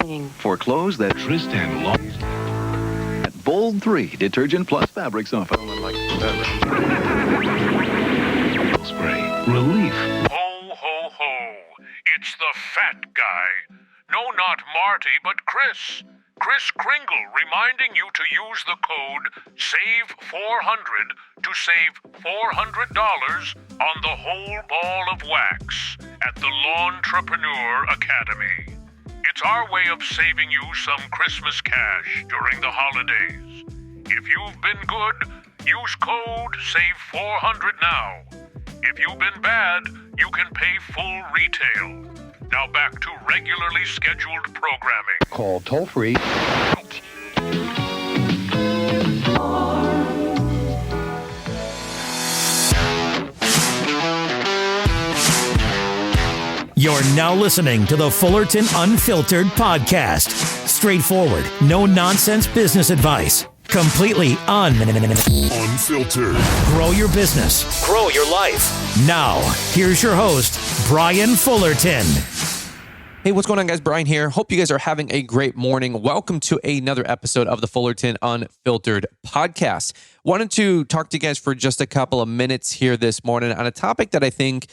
For clothes that Tristan lost. At Bold 3 Detergent Plus Fabric Softener. Spray. Relief. Ho, ho, ho. It's the fat guy. No, not Marty, but Chris. Chris Kringle reminding you to use the code SAVE400 to save $400 on the whole ball of wax at the Lawntrepreneur Academy. It's our way of saving you some Christmas cash during the holidays. If you've been good, use code SAVE400 now. If you've been bad, you can pay full retail. Now back to regularly scheduled programming. Call toll free. You're now listening to the Fullerton Unfiltered podcast. Straightforward, no nonsense business advice. Completely unfiltered. Grow your business. Grow your life. Now, here's your host, Brian Fullerton. Hey, what's going on, guys? Brian here. Hope you guys are having a great morning. Welcome to another episode of the Fullerton Unfiltered podcast. Wanted to talk to you guys for just a couple of minutes here this morning on a topic that I think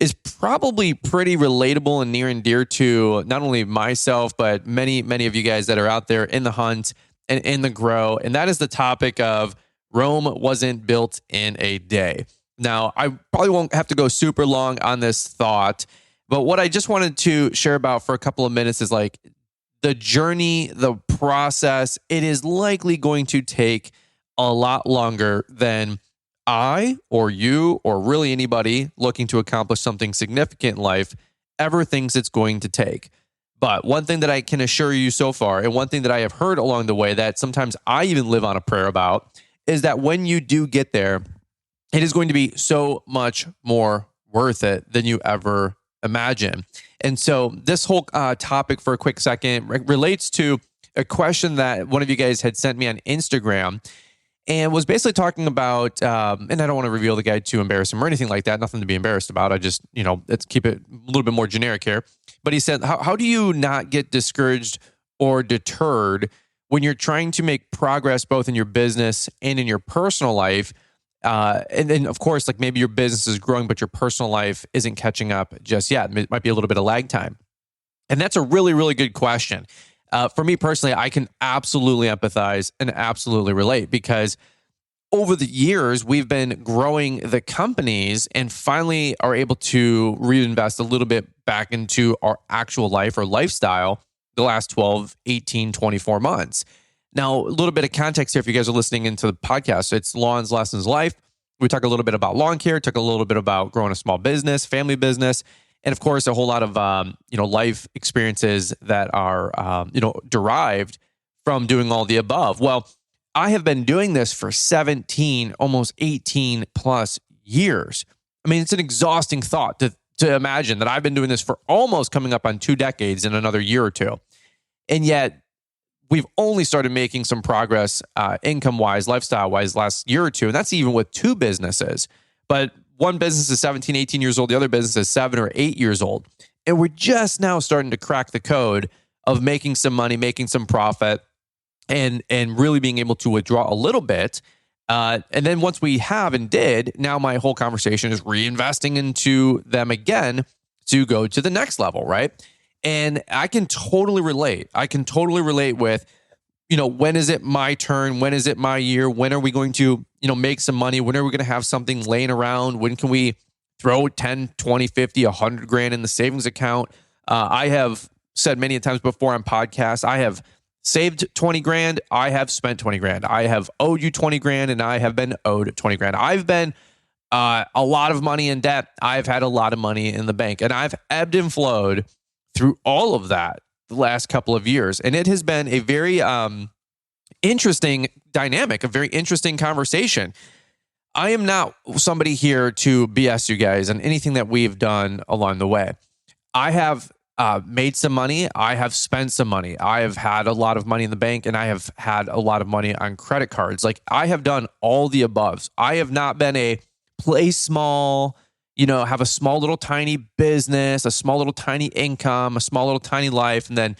is probably pretty relatable and near and dear to not only myself, but many of you guys that are out there in the hunt and in the grow. And that is the topic of Rome wasn't built in a day. Now, I probably won't have to go super long on this thought, but what I just wanted to share about for a couple of minutes is like the journey, the process. It is likely going to take a lot longer than I or you or really anybody looking to accomplish something significant in life ever thinks it's going to take. But one thing that I can assure you so far, and one thing that I have heard along the way that sometimes I even live on a prayer about, is that when you do get there, it is going to be so much more worth it than you ever imagine. And so this whole topic for a quick second relates to a question that one of you guys had sent me on Instagram and was basically talking about, and I don't want to reveal the guy to embarrass him or anything like that, nothing to be embarrassed about. I just, let's keep it a little bit more generic here. But he said, how do you not get discouraged or deterred when you're trying to make progress both in your business and in your personal life? And then, of course, like maybe your business is growing, but your personal life isn't catching up just yet. It might be a little bit of lag time. And that's a really, really good question. For me personally, I can absolutely empathize and absolutely relate because over the years, we've been growing the companies and finally are able to reinvest a little bit back into our actual life or lifestyle the last 12, 18, 24 months. Now, a little bit of context here if you guys are listening into the podcast. It's Lawns, Lessons, Life. We talk a little bit about lawn care, talk a little bit about growing a small business, family business, and of course, a whole lot of life experiences that are derived from doing all the above. Well, I have been doing this for 17, almost 18 plus years. I mean, it's an exhausting thought to imagine that I've been doing this for almost coming up on 2 decades in another year or two. And yet we've only started making some progress income-wise, lifestyle-wise last year or two. And that's even with 2 businesses. But one business is 17, 18 years old. The other business is 7 or 8 years old. And we're just now starting to crack the code of making some money, making some profit, and really being able to withdraw a little bit. And then once we have and did, now my whole conversation is reinvesting into them again to go to the next level, right? And I can totally relate. I can totally relate with, when is it my turn? When is it my year? When are we going to, make some money? When are we going to have something laying around? When can we throw 10, 20, 50, 100 grand in the savings account? I have said many times before on podcasts, I have saved 20 grand. I have spent 20 grand. I have owed you 20 grand and I have been owed 20 grand. I've been a lot of money in debt. I've had a lot of money in the bank and I've ebbed and flowed through all of that the last couple of years. And it has been a very interesting dynamic, a very interesting conversation. I am not somebody here to BS you guys on anything that we've done along the way. I have made some money. I have spent some money. I have had a lot of money in the bank and I have had a lot of money on credit cards. Like I have done all the above. I have not been a play small, have a small little tiny business, a small little tiny income, a small little tiny life, and then,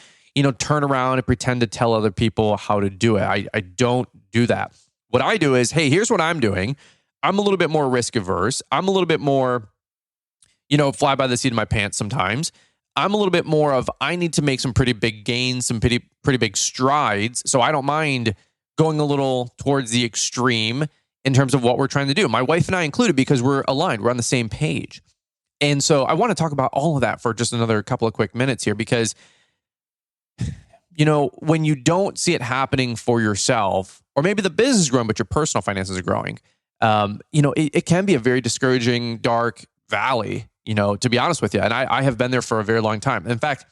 turn around and pretend to tell other people how to do it. I don't do that. What I do is, hey, here's what I'm doing. I'm a little bit more risk averse. I'm a little bit more, fly by the seat of my pants sometimes. I'm a little bit more of, I need to make some pretty big gains, some pretty big strides. So I don't mind going a little towards the extreme in terms of what we're trying to do. My wife and I included, because we're aligned. We're on the same page. And so I want to talk about all of that for just another couple of quick minutes here, because, when you don't see it happening for yourself, or maybe the business is growing, but your personal finances are growing, it can be a very discouraging, dark valley, to be honest with you. And I have been there for a very long time. In fact,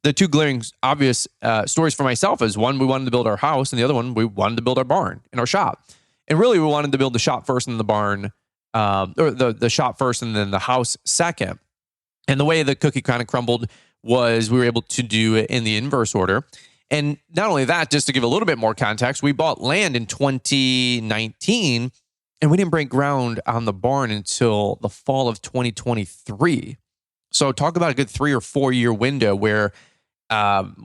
the two glaring obvious stories for myself is, one, we wanted to build our house, and the other one, we wanted to build our barn and our shop. And really, we wanted to build the shop first and the barn, or the shop first and then the house second. And the way the cookie kind of crumbled was we were able to do it in the inverse order. And not only that, just to give a little bit more context, we bought land in 2019, and we didn't break ground on the barn until the fall of 2023. So talk about a good 3 or 4 year window where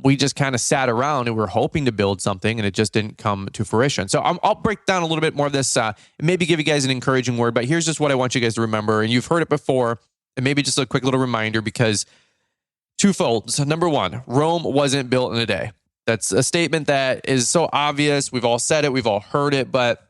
we just kind of sat around and we were hoping to build something, and it just didn't come to fruition. So I'll break down a little bit more of this, and maybe give you guys an encouraging word, but here's just what I want you guys to remember. And you've heard it before, and maybe just a quick little reminder, because twofold. So number one, Rome wasn't built in a day. That's a statement that is so obvious. We've all said it. We've all heard it. But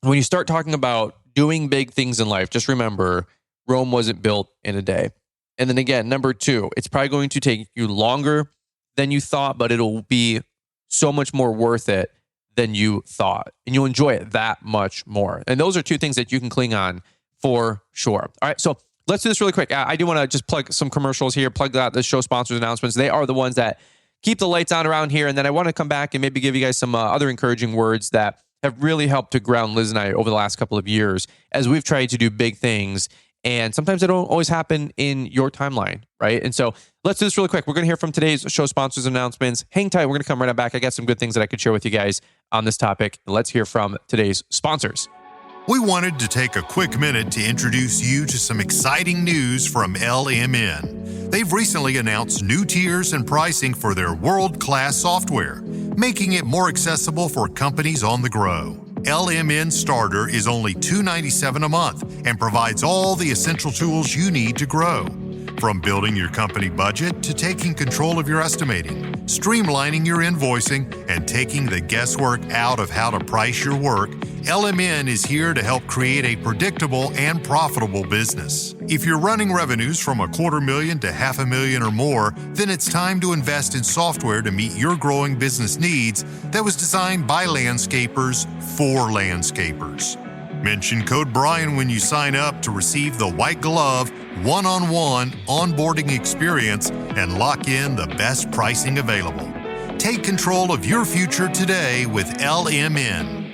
when you start talking about doing big things in life, just remember, Rome wasn't built in a day. And then again, number two, it's probably going to take you longer than you thought, but it'll be so much more worth it than you thought. And you'll enjoy it that much more. And those are two things that you can cling on for sure. All right, so let's do this really quick. I do want to just plug some commercials here, plug out the show sponsors announcements. They are the ones that keep the lights on around here. And then I want to come back and maybe give you guys some other encouraging words that have really helped to ground Liz and I over the last couple of years as we've tried to do big things. And sometimes they don't always happen in your timeline, right? And so let's do this really quick. We're going to hear from today's show sponsors announcements. Hang tight. We're going to come right back. I got some good things that I could share with you guys on this topic. Let's hear from today's sponsors. We wanted to take a quick minute to introduce you to some exciting news from LMN. They've recently announced new tiers and pricing for their world-class software, making it more accessible for companies on the grow. LMN Starter is only $297 a month and provides all the essential tools you need to grow. From building your company budget to taking control of your estimating, streamlining your invoicing, and taking the guesswork out of how to price your work, LMN is here to help create a predictable and profitable business. If you're running revenues from $250,000 to $500,000 or more, then it's time to invest in software to meet your growing business needs that was designed by landscapers for landscapers. Mention code Brian when you sign up to receive the white glove, one-on-one onboarding experience and lock in the best pricing available. Take control of your future today with LMN.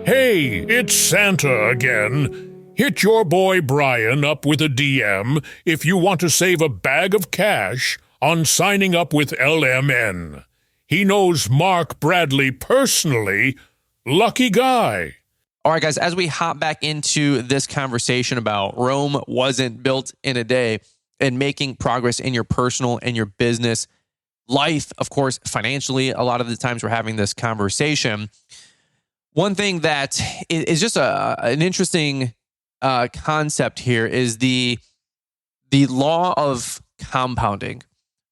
Hey, it's Santa again. Hit your boy Brian up with a DM if you want to save a bag of cash on signing up with LMN. He knows Mark Bradley personally. Lucky guy. All right, guys, as we hop back into this conversation about Rome wasn't built in a day and making progress in your personal and your business life, of course, financially, a lot of the times we're having this conversation. One thing that is just an interesting concept here is the law of compounding,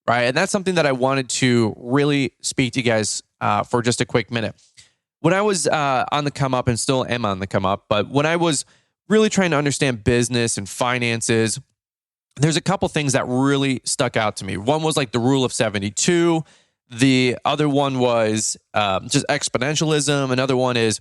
right? And that's something that I wanted to really speak to you guys for just a quick minute. When I was on the come up, and still am on the come up, but when I was really trying to understand business and finances, there's a couple things that really stuck out to me. One was like the rule of 72. The other one was just exponentialism. Another one is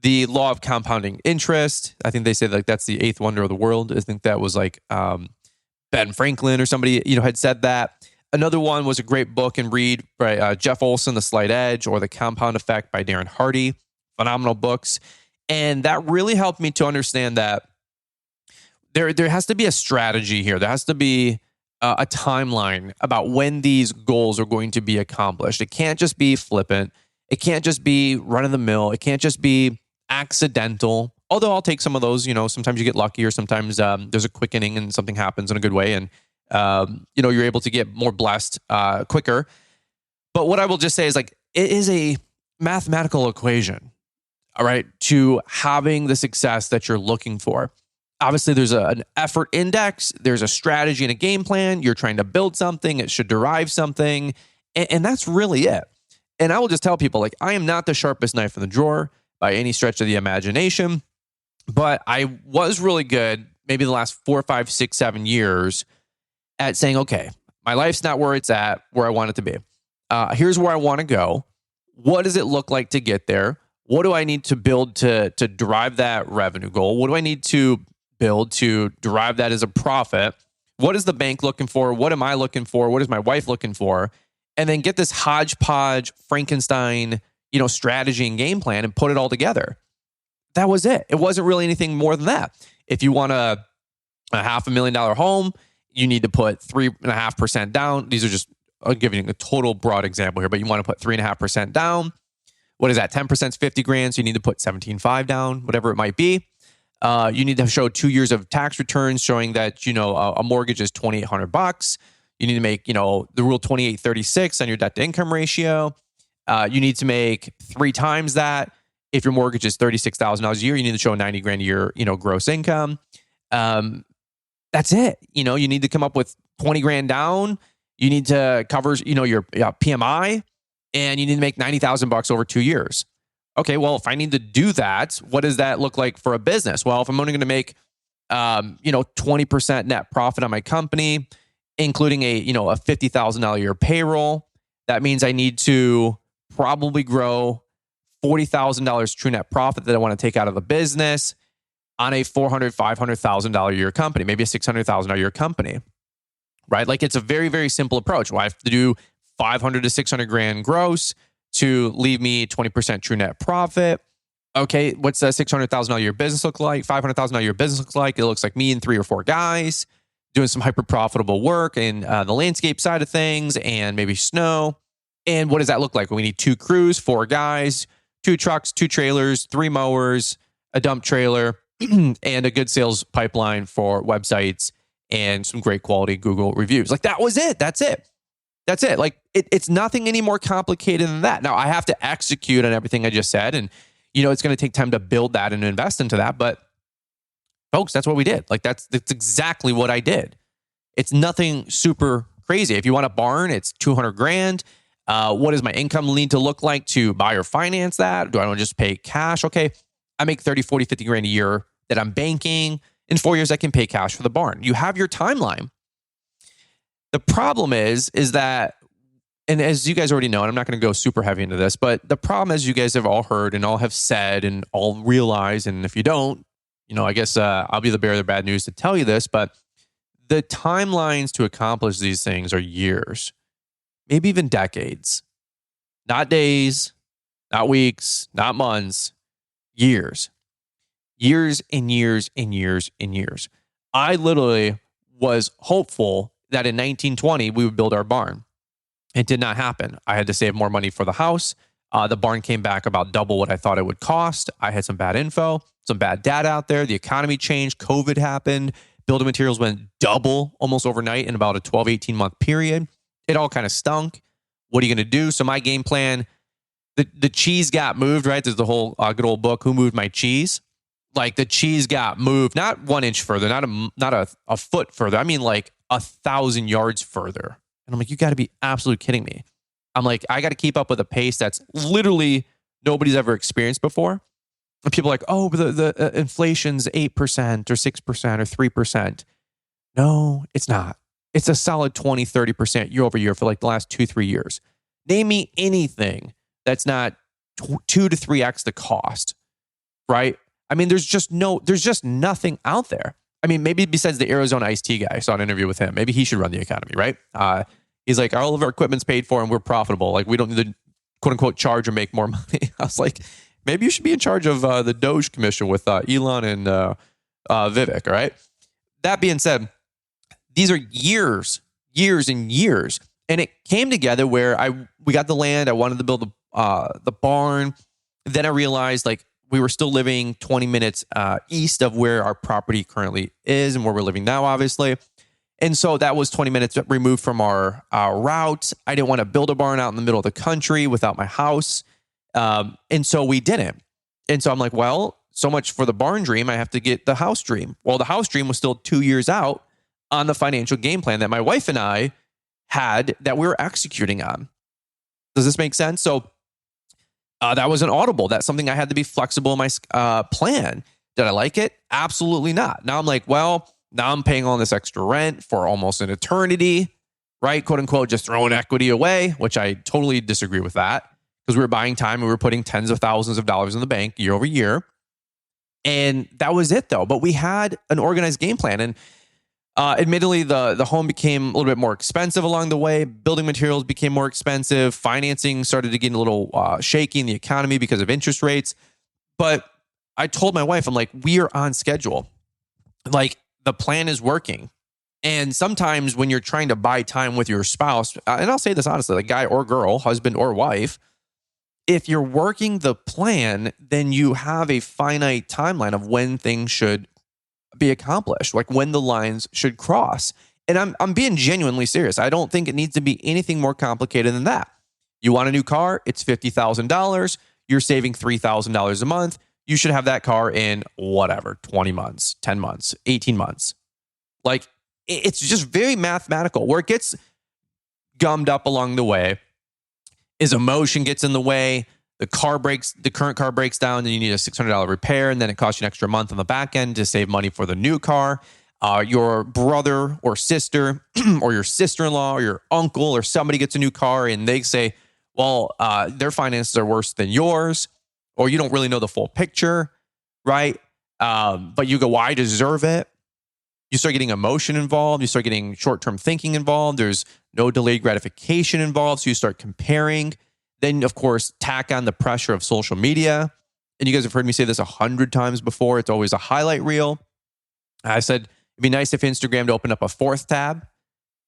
the law of compounding interest. I think they say like that's the eighth wonder of the world. I think that was like Ben Franklin or somebody had said that. Another one was a great book and read by Jeff Olson, The Slight Edge, or The Compound Effect by Darren Hardy. Phenomenal books. And that really helped me to understand that there has to be a strategy here. There has to be a timeline about when these goals are going to be accomplished. It can't just be flippant. It can't just be run of the mill. It can't just be accidental. Although I'll take some of those, sometimes you get lucky or sometimes there's a quickening and something happens in a good way. And you're able to get more blessed quicker. But what I will just say is like, it is a mathematical equation, all right, to having the success that you're looking for. Obviously, there's an effort index, there's a strategy and a game plan. You're trying to build something, it should derive something, and that's really it. And I will just tell people, like, I am not the sharpest knife in the drawer by any stretch of the imagination, but I was really good maybe the last 4, 5, 6, 7 years at saying, okay, my life's not where it's at, where I want it to be. Here's where I want to go. What does it look like to get there? What do I need to build to drive that revenue goal? What do I need to build to derive that as a profit? What is the bank looking for? What am I looking for? What is my wife looking for? And then get this hodgepodge Frankenstein, strategy and game plan and put it all together. That was it. It wasn't really anything more than that. If you want a $500,000 home, you need to put 3.5% down. These are just, I'll give you a total broad example here, but you want to put 3.5% down. What is that? 10% is 50 grand. So you need to put 17.5 down, whatever it might be. You need to show 2 years of tax returns showing that, a mortgage is $2,800. You need to make, the rule 2836 on your debt to income ratio. You need to make 3 times that. If your mortgage is $36,000 a year, you need to show 90 grand a year, gross income. That's it. You need to come up with 20 grand down. You need to cover, your PMI, and you need to make $90,000 over 2 years. Okay, well, if I need to do that, what does that look like for a business? Well, if I'm only going to make, 20% net profit on my company, including a $50,000 a year payroll, that means I need to probably grow $40,000 true net profit that I want to take out of the business on a $400,000, $500,000 a year company, maybe a $600,000 a year company, right? Like, it's a very, very simple approach. Well, I have to do 500 to 600 grand gross to leave me 20% true net profit. Okay, what's a $600,000 a year business look like? $500,000 a year business looks like? It looks like me and 3 or 4 guys doing some hyper profitable work in the landscape side of things and maybe snow. And what does that look like? Well, we need 2 crews, 4 guys, 2 trucks, 2 trailers, 3 mowers, a dump trailer, and a good sales pipeline for websites and some great quality Google reviews. Like, that was it. That's it. That's it. Like, it's nothing any more complicated than that. Now, I have to execute on everything I just said. And, it's going to take time to build that and invest into that. But folks, that's what we did. Like, that's exactly what I did. It's nothing super crazy. If you want a barn, it's 200 grand. What does my income need to look like to buy or finance that? Do I want to just pay cash? Okay, I make 30, 40, 50 grand a year that I'm banking. In 4 years, I can pay cash for the barn. You have your timeline. The problem is that, and as you guys already know, and I'm not going to go super heavy into this, but the problem, as you guys have all heard and all have said and all realize, and if you don't, I guess I'll be the bearer of the bad news to tell you this, but the timelines to accomplish these things are years, maybe even decades, not days, not weeks, not months, years and years and years and years. I literally was hopeful that in 1920 we would build our barn. It did not happen. I had to save more money for the house. The barn came back about double what I thought it would cost. I had some bad info, some bad data out there. The economy changed. COVID happened. Building materials went double almost overnight in about a 12, 18 month period. It all kind of stunk. What are you going to do? So my game plan, the cheese got moved, right? There's the whole good old book, Who Moved My Cheese? Like, the cheese got moved, not 1 inch further, not a foot further. I mean, like 1,000 yards further. And I'm like, you got to be absolutely kidding me. I'm like, I got to keep up with a pace that's literally nobody's ever experienced before. And people are like, oh, but the inflation's 8% or 6% or 3%. No, it's not. It's a solid 20, 30% year over year for like the last 2-3 years. Name me anything that's not 2 to 3x the cost, right? I mean, there's just nothing out there. I mean, maybe besides the Arizona iced tea guy, I saw an interview with him. Maybe he should run the economy, right? He's like, all of our equipment's paid for and we're profitable. Like, we don't need to, quote unquote, charge or make more money. I was like, maybe you should be in charge of the Doge Commission with Elon and Vivek, all right? That being said, these are years and years. And it came together where we got the land. I wanted to build the barn. Then I realized, like, we were still living 20 minutes east of where our property currently is and where we're living now, obviously. And so that was 20 minutes removed from our route. I didn't want to build a barn out in the middle of the country without my house. And so we didn't. And so I'm like, well, so much for the barn dream. I have to get the house dream. Well, the house dream was still 2 years out on the financial game plan that my wife and I had that we were executing on. Does this make sense? So that was an audible. That's something I had to be flexible in my plan. Did I like it? Absolutely not. Now I'm like, well, now I'm paying all this extra rent for almost an eternity, right? Quote unquote, just throwing equity away, which I totally disagree with that because we were buying time and we were putting tens of thousands of dollars in the bank year over year. And that was it though. But we had an organized game plan. And admittedly, the home became a little bit more expensive along the way. Building materials became more expensive. Financing started to get a little shaky in the economy because of interest rates. But I told my wife, I'm like, we are on schedule. Like, the plan is working. And sometimes when you're trying to buy time with your spouse, and I'll say this honestly, like guy or girl, husband or wife, if you're working the plan, then you have a finite timeline of when things should be accomplished, like when the lines should cross. And I'm being genuinely serious. I don't think it needs to be anything more complicated than that. You want a new car, it's $50,000. You're saving $3,000 a month. You should have that car in whatever, 20 months, 10 months, 18 months. Like, it's just very mathematical. Where it gets gummed up along the way is emotion gets in the way. The current car breaks down, and you need a $600 repair, and then it costs you an extra month on the back end to save money for the new car. Your brother or sister or your sister-in-law or your uncle or somebody gets a new car, and they say, well, their finances are worse than yours, or you don't really know the full picture, right? But you go, well, I deserve it. You start getting emotion involved. You start getting short-term thinking involved. There's no delayed gratification involved. So you start comparing. Then, of course, tack on the pressure of social media. And you guys have heard me say this 100 times before. It's always a highlight reel. I said, it'd be nice if Instagram to open up a fourth tab,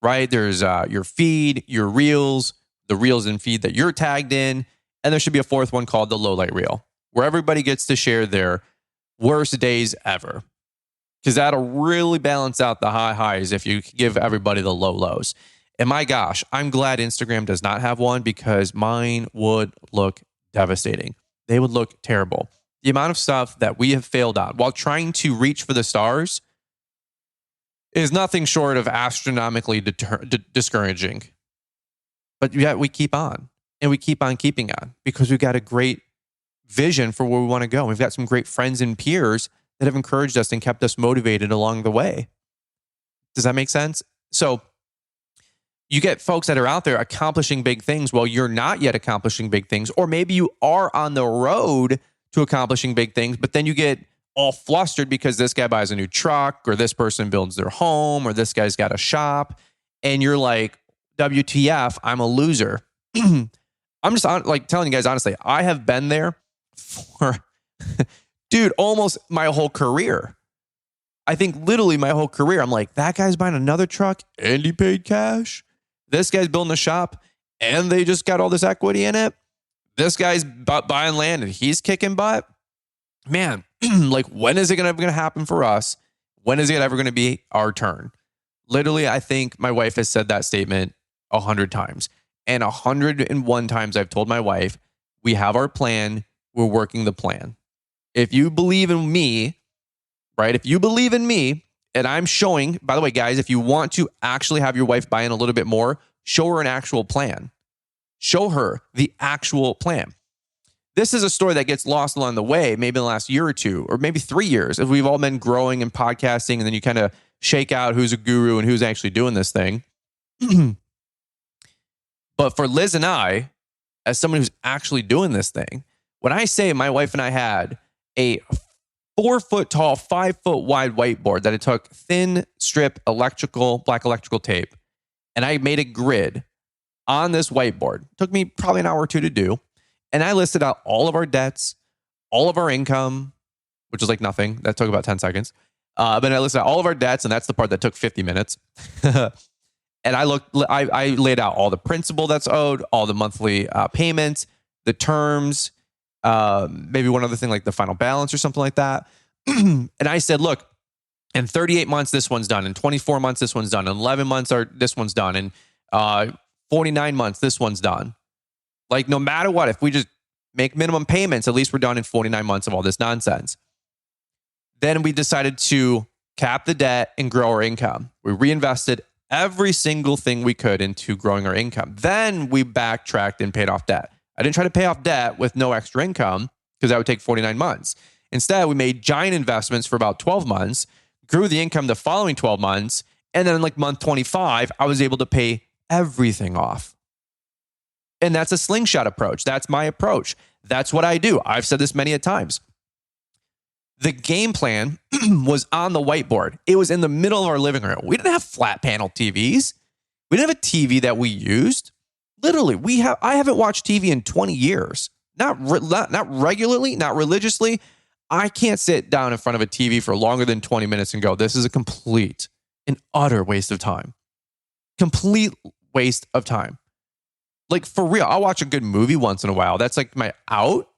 right? There's your feed, your reels, the reels and feed that you're tagged in. And there should be a fourth one called the low light reel, where everybody gets to share their worst days ever. Because that'll really balance out the high highs if you give everybody the low lows. And my gosh, I'm glad Instagram does not have one because mine would look devastating. They would look terrible. The amount of stuff that we have failed on while trying to reach for the stars is nothing short of astronomically discouraging. But yet we keep on and we keep on keeping on because we've got a great vision for where we want to go. We've got some great friends and peers that have encouraged us and kept us motivated along the way. Does that make sense? So you get folks that are out there accomplishing big things while you're not yet accomplishing big things, or maybe you are on the road to accomplishing big things, but then you get all flustered because this guy buys a new truck or this person builds their home or this guy's got a shop. And you're like, WTF, I'm a loser. I'm just telling you guys, honestly, I have been there for, dude, almost my whole career. I think literally my whole career. I'm like, that guy's buying another truck and he paid cash. This guy's building a shop and they just got all this equity in it. This guy's buying land and he's kicking butt. Man, like, when is it going to happen for us? When is it ever going to be our turn? Literally, I think my wife has said that statement 100 times. And 101 times I've told my wife, we have our plan. We're working the plan. If you believe in me, right? If you believe in me, and I'm showing, by the way, guys, if you want to actually have your wife buy in a little bit more, show her an actual plan. Show her the actual plan. This is a story that gets lost along the way, maybe in the last year or two, or maybe 3 years, as we've all been growing and podcasting, and then you kind of shake out who's a guru and who's actually doing this thing. But for Liz and I, as someone who's actually doing this thing, when I say my wife and I had a 4 foot tall, 5 foot wide whiteboard that I took thin strip black electrical tape, and I made a grid on this whiteboard. It took me probably an hour or two to do. And I listed out all of our debts, all of our income, which is like nothing. That took about 10 seconds. But I listed out all of our debts, and that's the part that took 50 minutes. And I laid out all the principal that's owed, all the monthly payments, the terms, maybe one other thing like the final balance or something like that. And I said, look, In 38 months, this one's done. In 24 months, this one's done. In 11 months, this one's done. In 49 months, this one's done. Like, no matter what, if we just make minimum payments, at least we're done in 49 months of all this nonsense. Then we decided to cap the debt and grow our income. We reinvested every single thing we could into growing our income. Then we backtracked and paid off debt. I didn't try to pay off debt with no extra income because that would take 49 months. Instead, we made giant investments for about 12 months, grew the income the following 12 months, and then like month 25, I was able to pay everything off. And that's a slingshot approach. That's my approach. That's what I do. I've said this many a times. The game plan was on the whiteboard. It was in the middle of our living room. We didn't have flat panel TVs. We didn't have a TV that we used. Literally, I haven't watched TV in 20 years. Not regularly, not religiously. I can't sit down in front of a TV for longer than 20 minutes and go, this is a complete and utter waste of time. Complete waste of time. Like, for real, I'll watch a good movie once in a while. That's like my out,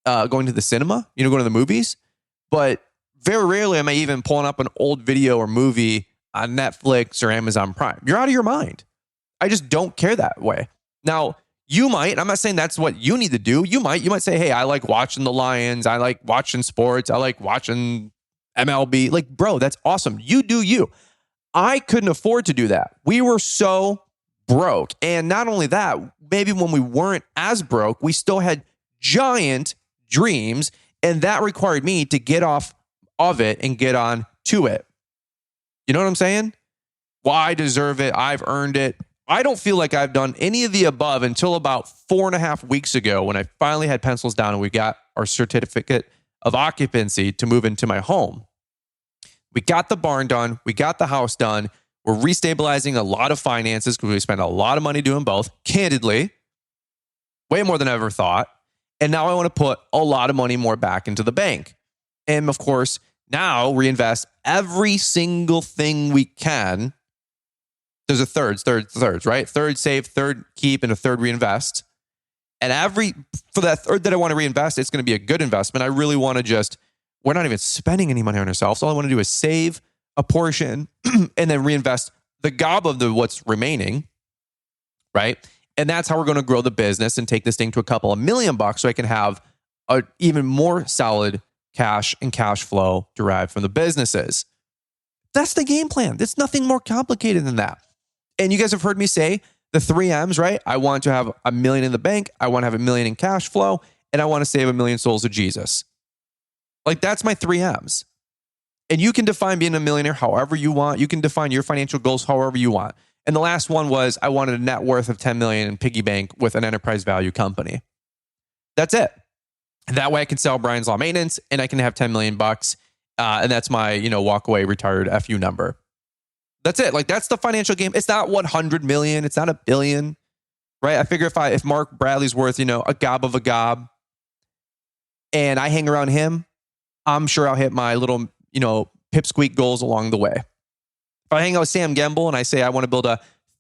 going to the cinema, going to the movies. But very rarely am I even pulling up an old video or movie on Netflix or Amazon Prime. You're out of your mind. I just don't care that way. Now, you might, I'm not saying that's what you need to do. You might say, hey, I like watching the Lions. I like watching sports. I like watching MLB. Like, bro, that's awesome. You do you. I couldn't afford to do that. We were so broke. And not only that, maybe when we weren't as broke, we still had giant dreams. And that required me to get off of it and get on to it. You know what I'm saying? Well, I deserve it. I've earned it. I don't feel like I've done any of the above until about 4.5 weeks ago when I finally had pencils down and we got our certificate of occupancy to move into my home. We got the barn done. We got the house done. We're restabilizing a lot of finances because we spent a lot of money doing both, candidly, way more than I ever thought. And now I want to put a lot of money more back into the bank. And of course, now reinvest every single thing we can. There's a thirds, right? Third save, third keep, and a third reinvest. And for that third that I want to reinvest, it's going to be a good investment. I really want to we're not even spending any money on ourselves. All I want to do is save a portion and then reinvest the gob of what's remaining, right? And that's how we're going to grow the business and take this thing to a couple of $1 million so I can have a even more solid cash and cash flow derived from the businesses. That's the game plan. There's nothing more complicated than that. And you guys have heard me say the 3 M's, right? I want to have $1 million in the bank. I want to have $1 million in cash flow. And I want to save 1 million souls to Jesus. Like, that's my 3 M's. And you can define being a millionaire however you want. You can define your financial goals however you want. And the last one was I wanted a net worth of 10 million in piggy bank with an enterprise value company. That's it. That way I can sell Brian's Law Maintenance and I can have 10 million bucks. And that's my, walk away retired FU number. That's it. Like, that's the financial game. It's not 100 million. It's not $1 billion, right? I figure if Mark Bradley's worth, a gob of a gob and I hang around him, I'm sure I'll hit my little, pipsqueak goals along the way. If I hang out with Sam Gamble and I say I want to build a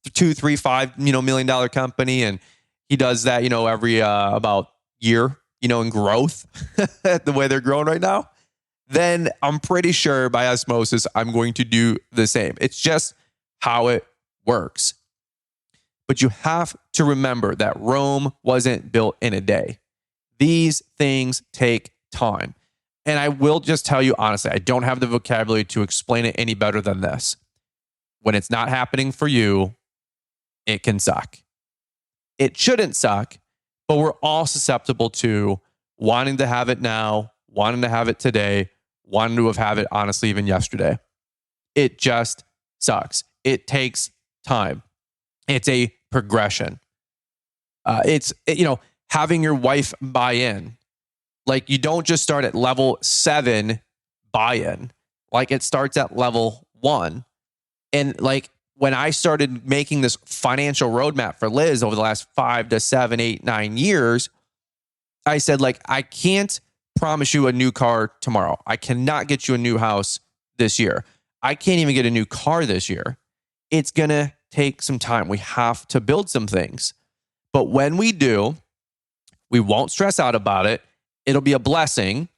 $2, $3, $5 million company, and he does that, every about year, in growth, the way they're growing right now, then I'm pretty sure by osmosis I'm going to do the same. It's just how it works. But you have to remember that Rome wasn't built in a day. These things take time. And I will just tell you honestly, I don't have the vocabulary to explain it any better than this. When it's not happening for you, it can suck. It shouldn't suck, but we're all susceptible to wanting to have it now, wanting to have it today, wanting to have had it, honestly, even yesterday. It just sucks. It takes time. It's a progression. It's having your wife buy in. Like, you don't just start at level 7 buy-in. Like, it starts at level 1. And like, when I started making this financial roadmap for Liz over the last 5 to 7, 8, 9 years, I said, like, I can't promise you a new car tomorrow. I cannot get you a new house this year. I can't even get a new car this year. It's going to take some time. We have to build some things. But when we do, we won't stress out about it. It'll be a blessing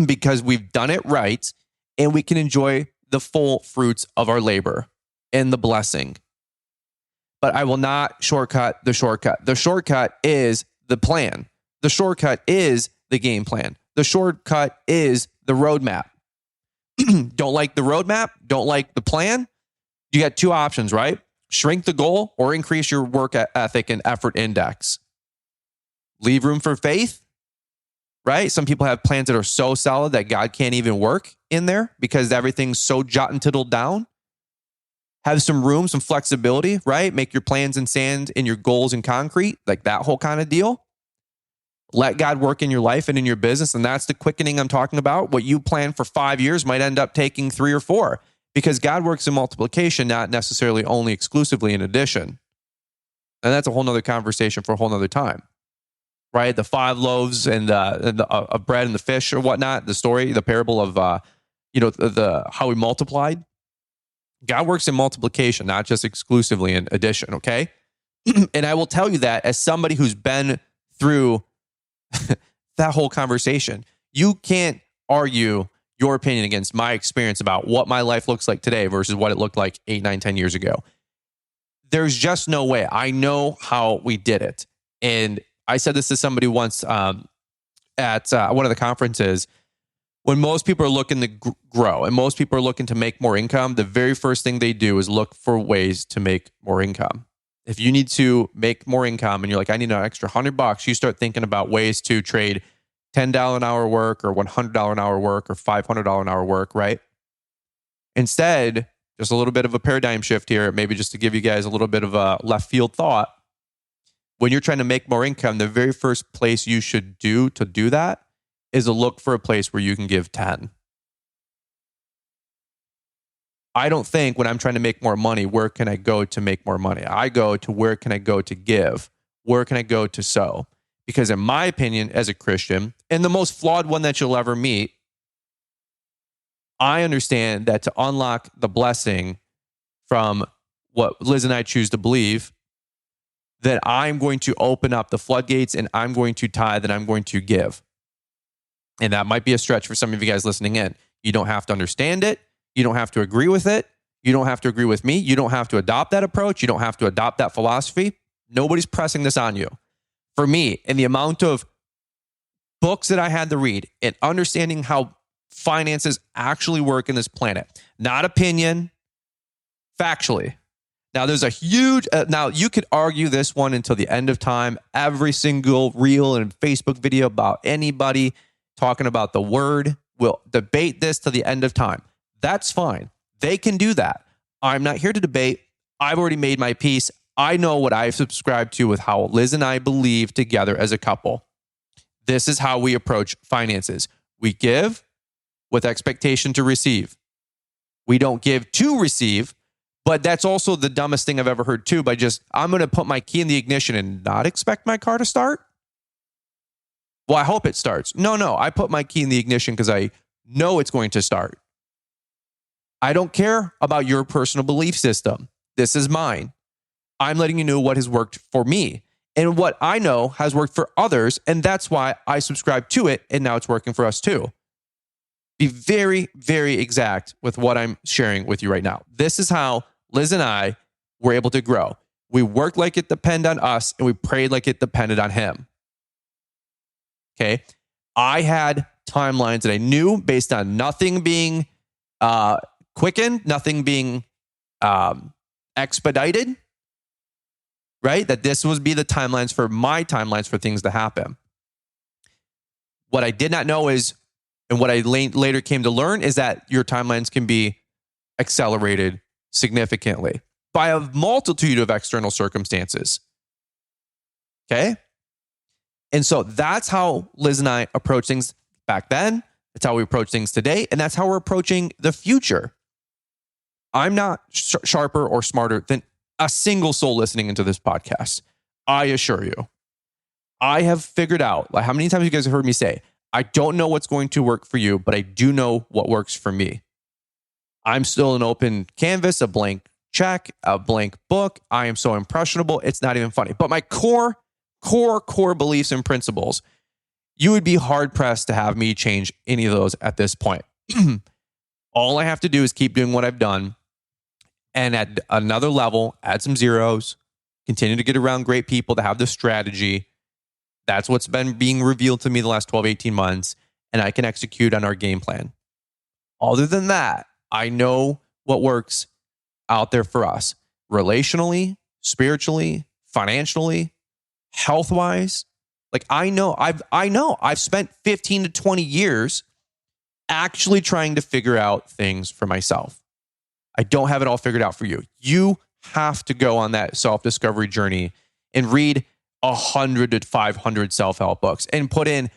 because we've done it right and we can enjoy the full fruits of our labor and the blessing. But I will not shortcut the shortcut. The shortcut is the plan. The shortcut is the game plan. The shortcut is the roadmap. Don't like the roadmap? Don't like the plan? You got two options, right? Shrink the goal or increase your work ethic and effort index. Leave room for faith, right? Some people have plans that are so solid that God can't even work in there because everything's so jot and tittled down. Have some room, some flexibility, right? Make your plans in sand and your goals in concrete, like that whole kind of deal. Let God work in your life and in your business. And that's the quickening I'm talking about. What you plan for 5 years might end up taking 3 or 4 because God works in multiplication, not necessarily only exclusively in addition. And that's a whole nother conversation for a whole nother time, right? The 5 loaves and the bread and the fish or whatnot, the story, the parable of, the how we multiplied. God works in multiplication, not just exclusively in addition, okay? And I will tell you that as somebody who's been through that whole conversation, you can't argue your opinion against my experience about what my life looks like today versus what it looked like 8, 9, 10 years ago. There's just no way. I know we did it. And I said this to somebody once at one of the conferences. When most people are looking to grow and most people are looking to make more income, the very first thing they do is look for ways to make more income. If you need to make more income and you're like, I need an extra $100, you start thinking about ways to trade $10 an hour work or $100 an hour work or $500 an hour work, right? Instead, just a little bit of a paradigm shift here, maybe just to give you guys a little bit of a left field thought. When you're trying to make more income, the very first place you should do that is to look for a place where you can give 10. I don't think when I'm trying to make more money, where can I go to make more money? I go to where can I go to give? Where can I go to sow? Because in my opinion, as a Christian, and the most flawed one that you'll ever meet, I understand that to unlock the blessing from what Liz and I choose to believe, that I'm going to open up the floodgates and I'm going to tithe and I'm going to give. And that might be a stretch for some of you guys listening in. You don't have to understand it. You don't have to agree with it. You don't have to agree with me. You don't have to adopt that approach. You don't have to adopt that philosophy. Nobody's pressing this on you. For me, and the amount of books that I had to read and understanding how finances actually work in this planet, not opinion, factually. Now, there's a huge, now you could argue this one until the end of time. Every single reel and Facebook video about anybody talking about the word will debate this to the end of time. That's fine. They can do that. I'm not here to debate. I've already made my peace. I know what I subscribe to with how Liz and I believe together as a couple. This is how we approach finances. We give with expectation to receive. We don't give to receive, but that's also the dumbest thing I've ever heard too, by just, I'm going to put my key in the ignition and not expect my car to start. Well, I hope it starts. No, I put my key in the ignition because I know it's going to start. I don't care about your personal belief system. This is mine. I'm letting you know what has worked for me and what I know has worked for others. And that's why I subscribe to it. And now it's working for us too. Be very, very exact with what I'm sharing with you right now. This is how Liz and I were able to grow. We worked like it depended on us and we prayed like it depended on him. Okay. I had timelines that I knew based on nothing being quickened, nothing being expedited, right? That this would be the timelines for my timelines for things to happen. What I did not know is, and what I later came to learn is that your timelines can be accelerated significantly by a multitude of external circumstances. Okay? And so that's how Liz and I approach things back then. That's how we approach things today. And that's how we're approaching the future. I'm not sharper or smarter than a single soul listening into this podcast. I assure you. I have figured out, like, how many times you guys have heard me say, I don't know what's going to work for you, but I do know what works for me. I'm still an open canvas, a blank check, a blank book. I am so impressionable. It's not even funny. But my core beliefs and principles, you would be hard pressed to have me change any of those at this point. All I have to do is keep doing what I've done, and at another level, add some zeros, continue to get around great people that have the strategy. That's what's been being revealed to me the last 12, 18 months, and I can execute on our game plan. Other than that, I know what works out there for us relationally, spiritually, financially, health-wise. Like I know I've spent 15 to 20 years actually trying to figure out things for myself. I don't have it all figured out for you. You have to go on that self-discovery journey and read 100 to 500 self-help books and put in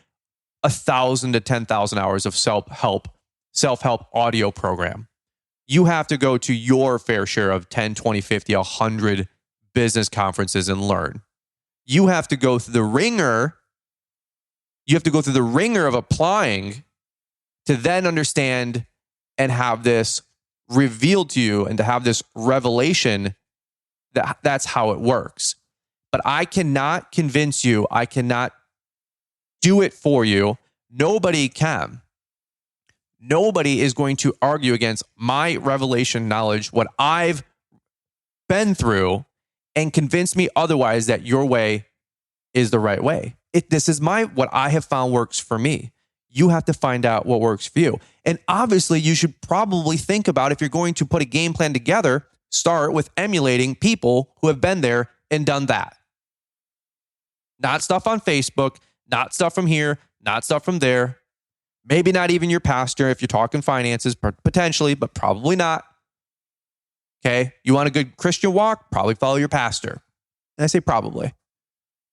1,000 to 10,000 hours of self-help audio program. You have to go to your fair share of 10, 20, 50, 100 business conferences and learn. You have to go through the ringer. You have to go through the ringer of applying to then understand and have this revealed to you and to have this revelation that that's how it works. But I cannot convince you. I cannot do it for you. Nobody can. Nobody is going to argue against my revelation knowledge, what I've been through, and convince me otherwise that your way is the right way. This is what I have found works for me. You have to find out what works for you. And obviously, you should probably think about, if you're going to put a game plan together, start with emulating people who have been there and done that. Not stuff on Facebook, not stuff from here, not stuff from there. Maybe not even your pastor if you're talking finances, potentially, but probably not. Okay? You want a good Christian walk? Probably follow your pastor. And I say probably.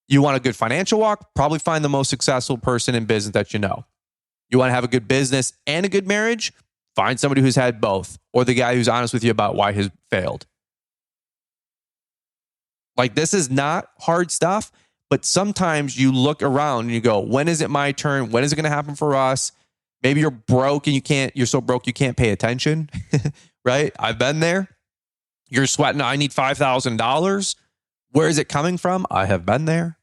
You want a good financial walk? Probably find the most successful person in business that you know. You want to have a good business and a good marriage? Find somebody who's had both, or the guy who's honest with you about why he's failed. Like, this is not hard stuff, but sometimes you look around and you go, when is it my turn? When is it going to happen for us? Maybe you're broke and you're so broke you can't pay attention, right? I've been there. You're sweating, I need $5,000. Where is it coming from? I have been there.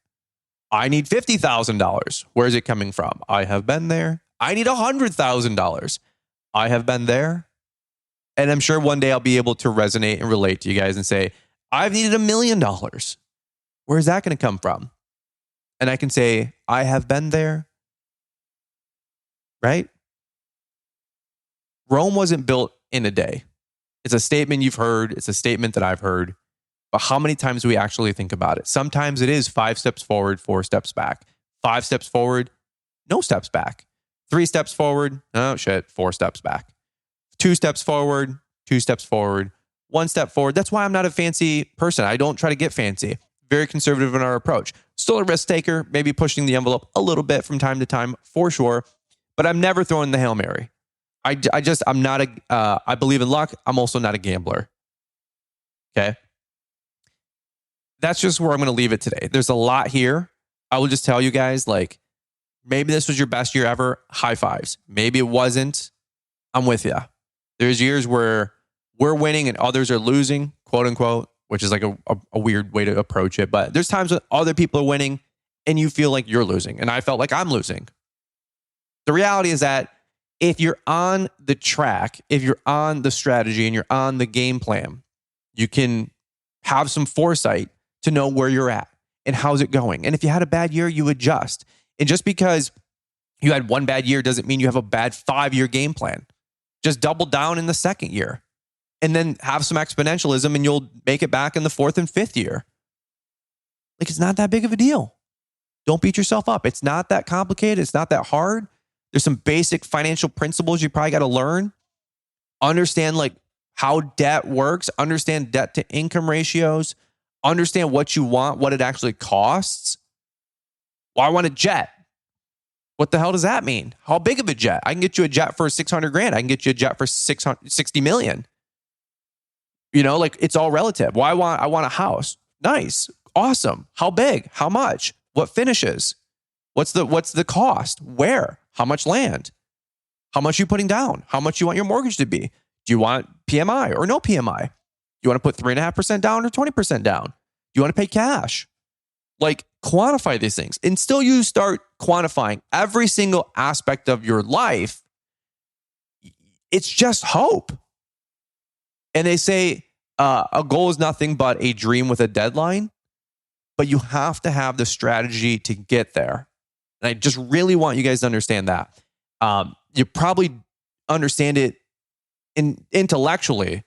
I need $50,000. Where is it coming from? I have been there. I need $100,000. I have been there. And I'm sure one day I'll be able to resonate and relate to you guys and say, I've needed $1 million. Where is that going to come from? And I can say, I have been there. Right? Rome wasn't built in a day. It's a statement you've heard. It's a statement that I've heard. But how many times do we actually think about it? Sometimes it is 5 steps forward, 4 steps back. 5 steps forward, no steps back. 3 steps forward, oh shit, 4 steps back. 2 steps forward, 2 steps forward, 1 step forward. That's why I'm not a fancy person. I don't try to get fancy. Very conservative in our approach. Still a risk taker, maybe pushing the envelope a little bit from time to time, for sure. But I'm never throwing the Hail Mary. I'm not I believe in luck. I'm also not a gambler. Okay. That's just where I'm going to leave it today. There's a lot here. I will just tell you guys, like, maybe this was your best year ever. High fives. Maybe it wasn't. I'm with you. There's years where we're winning and others are losing, quote unquote, which is like a weird way to approach it. But there's times when other people are winning and you feel like you're losing. And I felt like I'm losing. The reality is that if you're on the track, if you're on the strategy and you're on the game plan, you can have some foresight to know where you're at and how's it going. And if you had a bad year, you adjust. And just because you had one bad year doesn't mean you have a bad 5-year game plan. Just double down in the second year and then have some exponentialism and you'll make it back in the 4th and 5th year. Like, it's not that big of a deal. Don't beat yourself up. It's not that complicated. It's not that hard. There's some basic financial principles you probably got to learn. Understand like how debt works. Understand debt to income ratios. Understand what you want, what it actually costs. Well, I want a jet. What the hell does that mean? How big of a jet? I can get you a jet for $600,000. I can get you a jet for $60 million. You know, like, it's all relative. Well, I want a house. Nice. Awesome. How big? How much? What finishes? What's the cost? Where? How much land? How much are you putting down? How much you want your mortgage to be? Do you want PMI or no PMI? You want to put 3.5% down or 20% down? Do you want to pay cash? Like, quantify these things. Until you start quantifying every single aspect of your life, it's just hope. And they say a goal is nothing but a dream with a deadline, but you have to have the strategy to get there. And I just really want you guys to understand that. You probably understand it intellectually,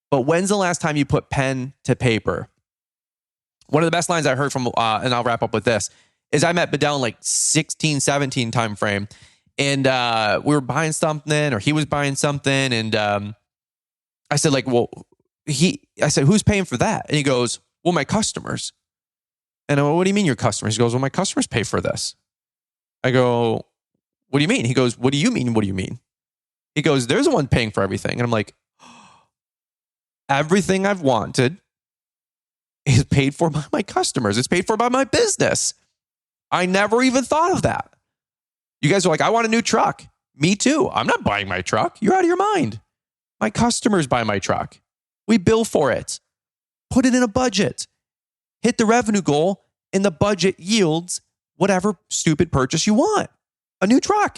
but when's the last time you put pen to paper? One of the best lines I heard from, and I'll wrap up with this, is I met Bedell in like 16, 17 time frame. And we were buying something, or he was buying something. And I said, like, well, I said, who's paying for that? And he goes, well, my customers. And I go, what do you mean your customers? He goes, well, my customers pay for this. I go, what do you mean? He goes, what do you mean? What do you mean? He goes, there's one paying for everything. And I'm like, everything I've wanted is paid for by my customers. It's paid for by my business. I never even thought of that. You guys are like, I want a new truck. Me too. I'm not buying my truck. You're out of your mind. My customers buy my truck. We bill for it. Put it in a budget. Hit the revenue goal, and the budget yields whatever stupid purchase you want. A new truck.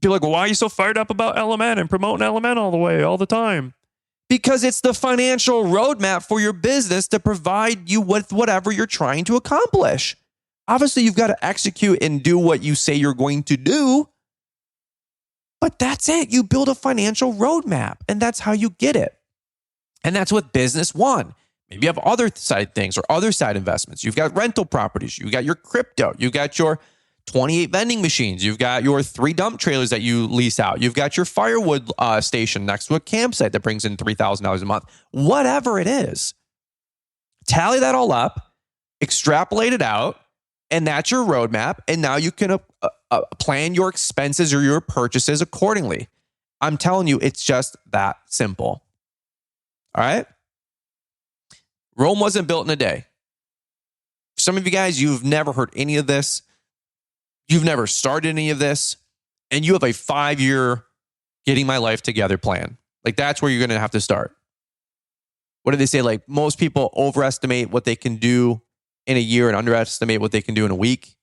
People are like, well, why are you so fired up about LMN and promoting LMN all the time? Because it's the financial roadmap for your business to provide you with whatever you're trying to accomplish. Obviously, you've got to execute and do what you say you're going to do. But that's it. You build a financial roadmap, and that's how you get it. And that's with business one. Maybe you have other side things or other side investments. You've got rental properties. You've got your crypto. You've got your 28 vending machines. You've got your 3 dump trailers that you lease out. You've got your firewood station next to a campsite that brings in $3,000 a month. Whatever it is, tally that all up, extrapolate it out, and that's your roadmap. And now you can plan your expenses or your purchases accordingly. I'm telling you, it's just that simple. All right? Rome wasn't built in a day. For some of you guys, you've never heard any of this. You've never started any of this. And you have a 5-year getting my life together plan. Like, that's where you're going to have to start. What do they say? Like, most people overestimate what they can do in a year and underestimate what they can do in a week.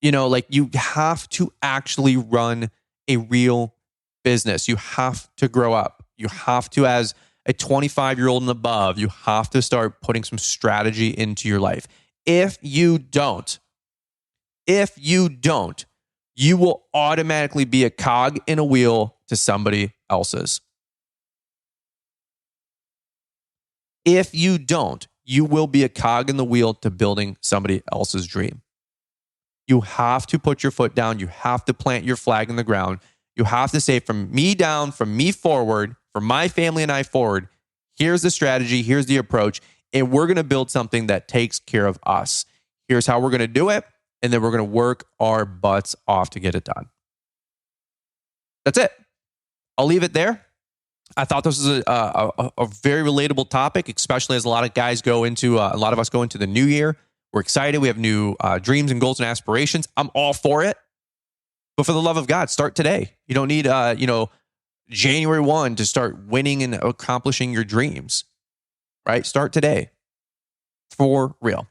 You know, like, you have to actually run a real business. You have to grow up. You have to, as a 25-year-old and above, you have to start putting some strategy into your life. If you don't, you will automatically be a cog in a wheel to somebody else's. If you don't, you will be a cog in the wheel to building somebody else's dream. You have to put your foot down. You have to plant your flag in the ground. You have to say, from me down, from me forward, from my family and I forward, here's the strategy, here's the approach, and we're going to build something that takes care of us. Here's how we're going to do it, and then we're going to work our butts off to get it done. That's it. I'll leave it there. I thought this was a very relatable topic, especially as a lot of us go into the new year. We're excited. We have new dreams and goals and aspirations. I'm all for it. But for the love of God, start today. You don't need, January 1 to start winning and accomplishing your dreams, right? Start today. For real.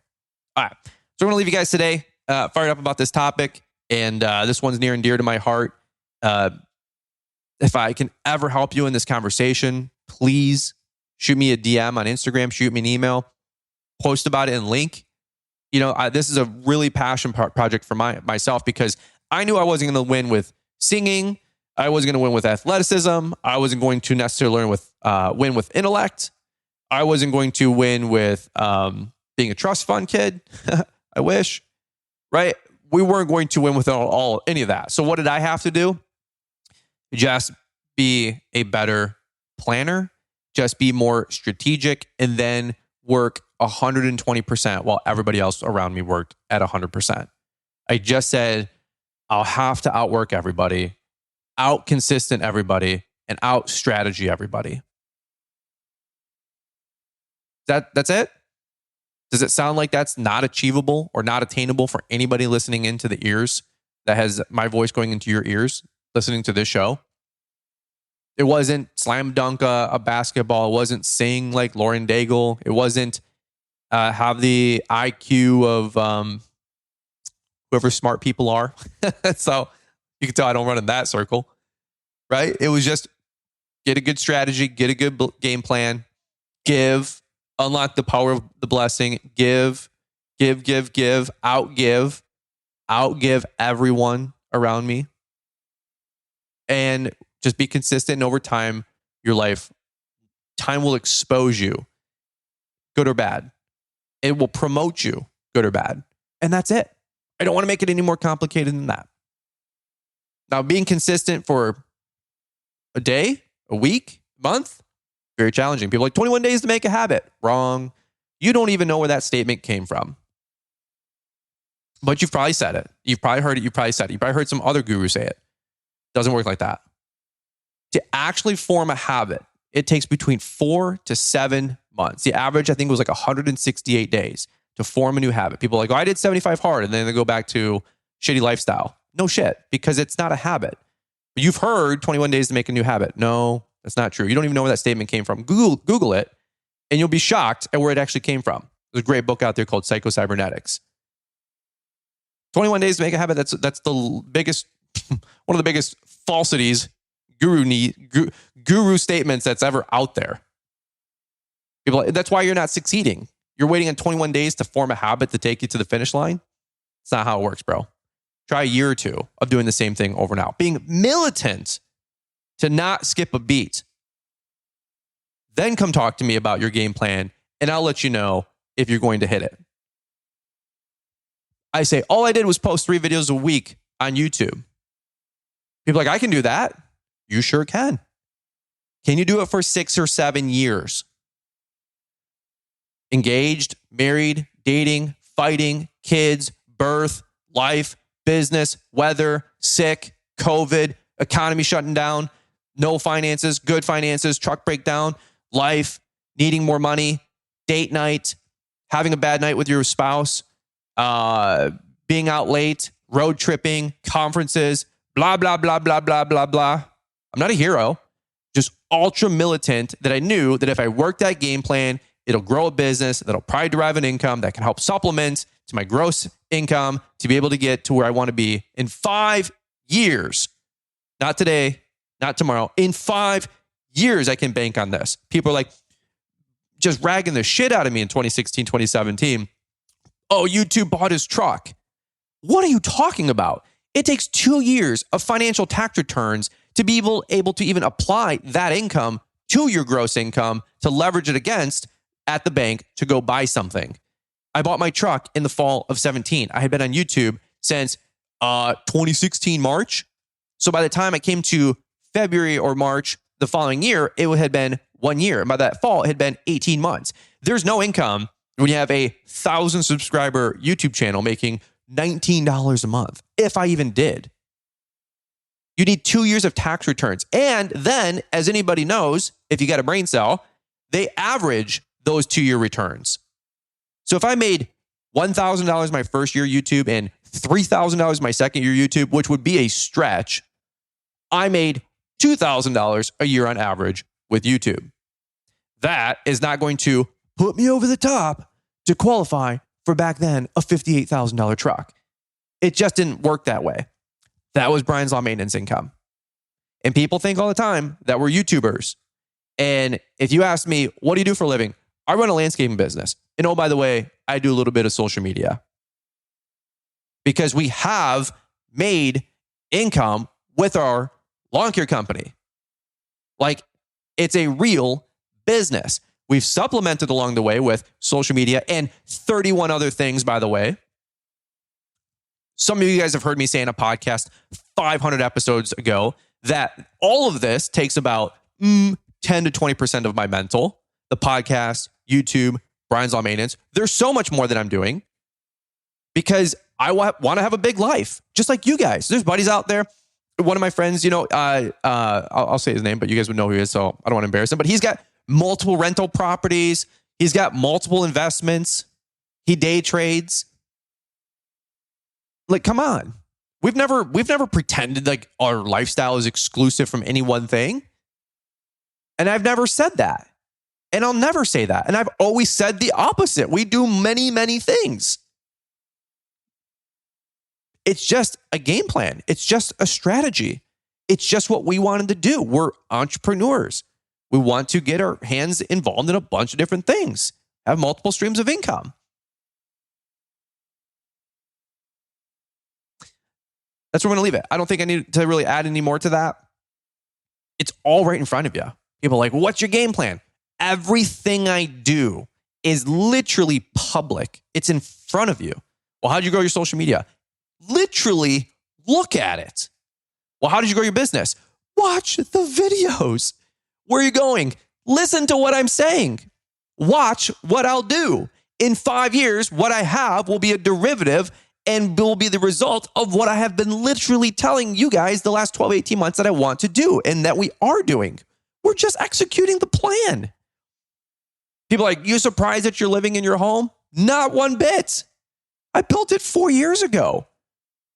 All right. So we're going to leave you guys today fired up about this topic. And this one's near and dear to my heart. If I can ever help you in this conversation, please shoot me a DM on Instagram, shoot me an email, post about it and link. You know, this is a really passion project for myself, because I knew I wasn't going to win with singing. I wasn't going to win with athleticism. I wasn't going to necessarily win with intellect. I wasn't going to win with being a trust fund kid. I wish, right? We weren't going to win with any of that. So what did I have to do? Just be a better planner, just be more strategic, and then work 120% while everybody else around me worked at 100%. I just said, I'll have to outwork everybody, out consistent everybody, and out strategy everybody. That's it? Does it sound like that's not achievable or not attainable for anybody listening into the ears that has my voice going into your ears, listening to this show? It wasn't slam dunk a basketball. It wasn't sing like Lauren Daigle. It wasn't have the IQ of whoever smart people are. So you can tell I don't run in that circle. right? It was just get a good strategy, get a good game plan, give, unlock the power of the blessing, give, outgive everyone around me, and just be consistent. And over time, time will expose you, good or bad. It will promote you, good or bad. And that's it. I don't want to make it any more complicated than that. Now, being consistent for a day, a week, month, very challenging. People are like 21 days to make a habit. Wrong. You don't even know where that statement came from. But you've probably said it. You've probably heard it. You've probably said it. You've probably heard some other guru say it. Doesn't work like that. To actually form a habit, it takes between 4 to 7 months. The average, I think, was like 168 days to form a new habit. People are like, oh, I did 75 hard, and then they go back to shitty lifestyle. No shit, because it's not a habit. You've heard 21 days to make a new habit. No, that's not true. You don't even know where that statement came from. Google it, and you'll be shocked at where it actually came from. There's a great book out there called Psycho-Cybernetics. 21 days to make a habit, that's the biggest, one of the biggest falsities, guru statements that's ever out there. That's why you're not succeeding. You're waiting on 21 days to form a habit to take you to the finish line. It's not how it works, bro. Try a year or two of doing the same thing over and out. Being militant to not skip a beat. Then come talk to me about your game plan, and I'll let you know if you're going to hit it. I say, all I did was post 3 videos a week on YouTube. People are like, I can do that. You sure can. Can you do it for 6 or 7 years? Engaged, married, dating, fighting, kids, birth, life, business, weather, sick, COVID, economy shutting down, no finances, good finances, truck breakdown, life, needing more money, date night, having a bad night with your spouse, being out late, road tripping, conferences, blah, blah, blah, blah, blah, blah, blah. I'm not a hero, just ultra militant that I knew that if I worked that game plan, it'll grow a business that'll probably derive an income that can help supplement to my gross income to be able to get to where I want to be in 5 years. Not today, not tomorrow. In 5 years, I can bank on this. People are like just ragging the shit out of me in 2016, 2017. Oh, YouTube bought his truck. What are you talking about? It takes 2 years of financial tax returns to be able to even apply that income to your gross income to leverage it against at the bank to go buy something. I bought my truck in the fall of 17. I had been on YouTube since 2016 March. So by the time I came to February or March the following year, it had been 1 year. And by that fall, it had been 18 months. There's no income when you have a 1,000 subscriber YouTube channel making $19 a month, if I even did. You need 2 years of tax returns. And then, as anybody knows, if you got a brain cell, they average those 2-year returns. So if I made $1,000 my first year YouTube and $3,000 my second year YouTube, which would be a stretch, I made $2,000 a year on average with YouTube. That is not going to put me over the top to qualify for back then a $58,000 truck. It just didn't work that way. That was Brian's Law Maintenance income. And people think all the time that we're YouTubers. And if you ask me, what do you do for a living? I run a landscaping business. And oh, by the way, I do a little bit of social media. Because we have made income with our lawn care company. Like, it's a real business. We've supplemented along the way with social media and 31 other things, by the way. Some of you guys have heard me say in a podcast 500 episodes ago that all of this takes about 10 to 20% of my mental. The podcast, YouTube, Brian's Law Maintenance. There's so much more that I'm doing because I want to have a big life, just like you guys. There's buddies out there. One of my friends, I'll say his name, but you guys would know who he is, so I don't want to embarrass him. But he's got multiple rental properties. He's got multiple investments. He day trades. Like, come on. We've never pretended like our lifestyle is exclusive from any one thing. And I've never said that. And I'll never say that. And I've always said the opposite. We do many, many things. It's just a game plan. It's just a strategy. It's just what we wanted to do. We're entrepreneurs. We want to get our hands involved in a bunch of different things, have multiple streams of income. That's where we're going to leave it. I don't think I need to really add any more to that. It's all right in front of you. People are like, what's your game plan? Everything I do is literally public. It's in front of you. Well, how did you grow your social media? Literally look at it. Well, how did you grow your business? Watch the videos. Where are you going? Listen to what I'm saying. Watch what I'll do. In 5 years, what I have will be a derivative and will be the result of what I have been literally telling you guys the last 12, 18 months that I want to do and that we are doing. We're just executing the plan. People are like, you surprised that you're living in your home? Not one bit. I built it 4 years ago.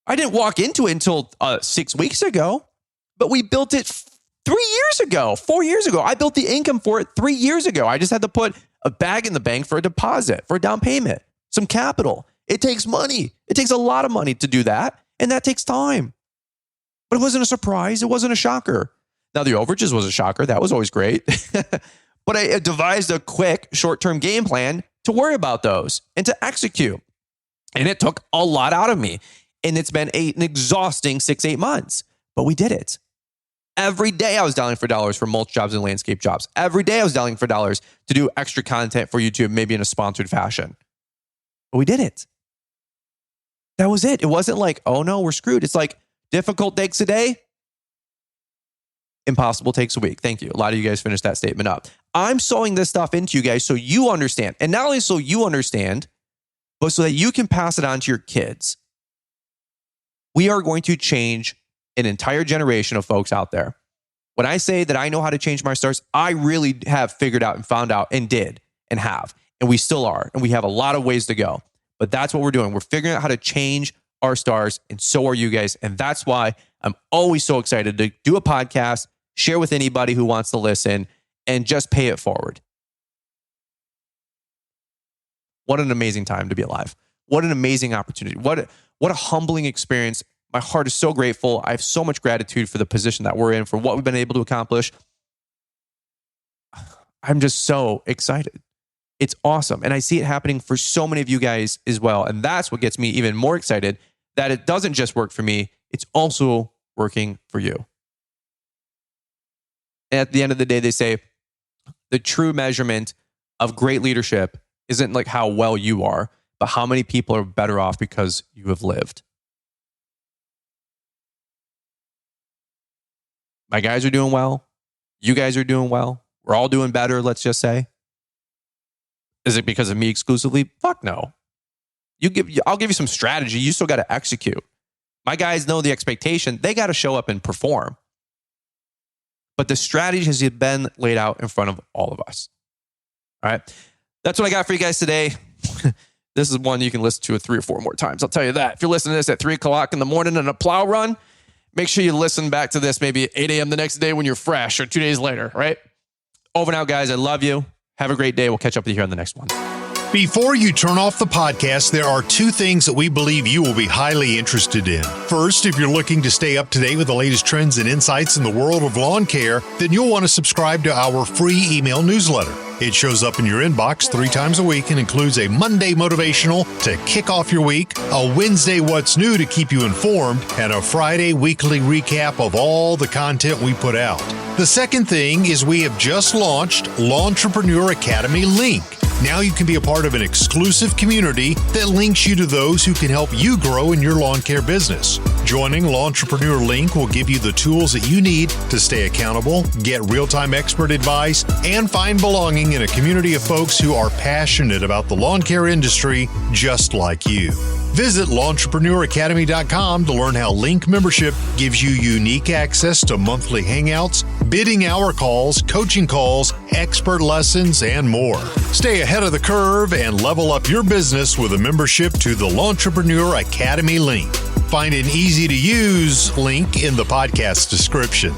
I didn't walk into it until 6 weeks ago, but we built it 3 years ago, 4 years ago. I built the income for it 3 years ago. I just had to put a bag in the bank for a deposit, for a down payment, some capital. It takes money. It takes a lot of money to do that, and that takes time. But it wasn't a surprise. It wasn't a shocker. Now, the overages was a shocker. That was always great. But I devised a quick short-term game plan to worry about those and to execute. And it took a lot out of me. And it's been an exhausting 6-8 months. But we did it. Every day I was dialing for dollars for mulch jobs and landscape jobs. Every day I was dialing for dollars to do extra content for YouTube, maybe in a sponsored fashion. But we did it. That was it. It wasn't like, oh no, we're screwed. It's like difficult takes a day. Impossible takes a week. Thank you. A lot of you guys finished that statement up. I'm sewing this stuff into you guys so you understand. And not only so you understand, but so that you can pass it on to your kids. We are going to change an entire generation of folks out there. When I say that I know how to change my stars, I really have figured out and found out and did and have. And we still are. And we have a lot of ways to go. But that's what we're doing. We're figuring out how to change our stars. And so are you guys. And that's why I'm always so excited to do a podcast, share with anybody who wants to listen, and just pay it forward. What an amazing time to be alive. What an amazing opportunity. What a humbling experience. My heart is so grateful. I have so much gratitude for the position that we're in, for what we've been able to accomplish. I'm just so excited. It's awesome. And I see it happening for so many of you guys as well. And that's what gets me even more excited, that it doesn't just work for me, it's also working for you. And at the end of the day, they say the true measurement of great leadership isn't like how well you are, but how many people are better off because you have lived. My guys are doing well. You guys are doing well. We're all doing better, let's just say. Is it because of me exclusively? Fuck no. I'll give you some strategy. You still got to execute. My guys know the expectation. They got to show up and perform. But the strategy has been laid out in front of all of us. All right. That's what I got for you guys today. This is one you can listen to 3 or 4 more times. I'll tell you that. If you're listening to this at 3 o'clock in the morning on a plow run, make sure you listen back to this maybe at 8 a.m. the next day when you're fresh, or 2 days later, right? Over and out, guys. I love you. Have a great day. We'll catch up with you here on the next one. Before you turn off the podcast, there are 2 things that we believe you will be highly interested in. First, if you're looking to stay up to date with the latest trends and insights in the world of lawn care, then you'll want to subscribe to our free email newsletter. It shows up in your inbox 3 times a week and includes a Monday motivational to kick off your week, a Wednesday what's new to keep you informed, and a Friday weekly recap of all the content we put out. The second thing is we have just launched Lawntrepreneur Academy Link. Now you can be a part of an exclusive community that links you to those who can help you grow in your lawn care business. Joining Lawntrepreneur Link will give you the tools that you need to stay accountable, get real-time expert advice, and find belonging in a community of folks who are passionate about the lawn care industry just like you. Visit LawnTrepreneurAcademy.com to learn how Link membership gives you unique access to monthly hangouts, bidding hour calls, coaching calls, expert lessons, and more. Stay ahead of the curve and level up your business with a membership to the Lawntrepreneur Academy Link. Find an easy-to-use link in the podcast description.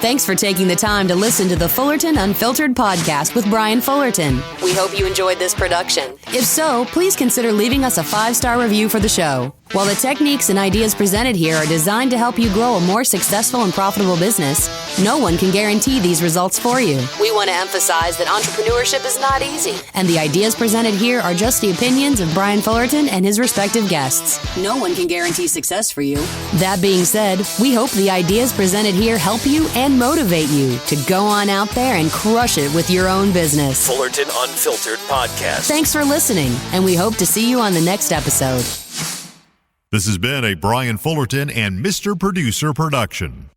Thanks for taking the time to listen to the Fullerton Unfiltered podcast with Brian Fullerton. We hope you enjoyed this production. If so, please consider leaving us a 5-star review for the show. While the techniques and ideas presented here are designed to help you grow a more successful and profitable business, no one can guarantee these results for you. We want to emphasize that entrepreneurship is not easy, and the ideas presented here are just the opinions of Brian Fullerton and his respective guests. No one can guarantee success for you. That being said, we hope the ideas presented here help you and motivate you to go on out there and crush it with your own business. Fullerton Unfiltered Podcast. Thanks for listening, and we hope to see you on the next episode. This has been a Brian Fullerton and Mr. Producer production.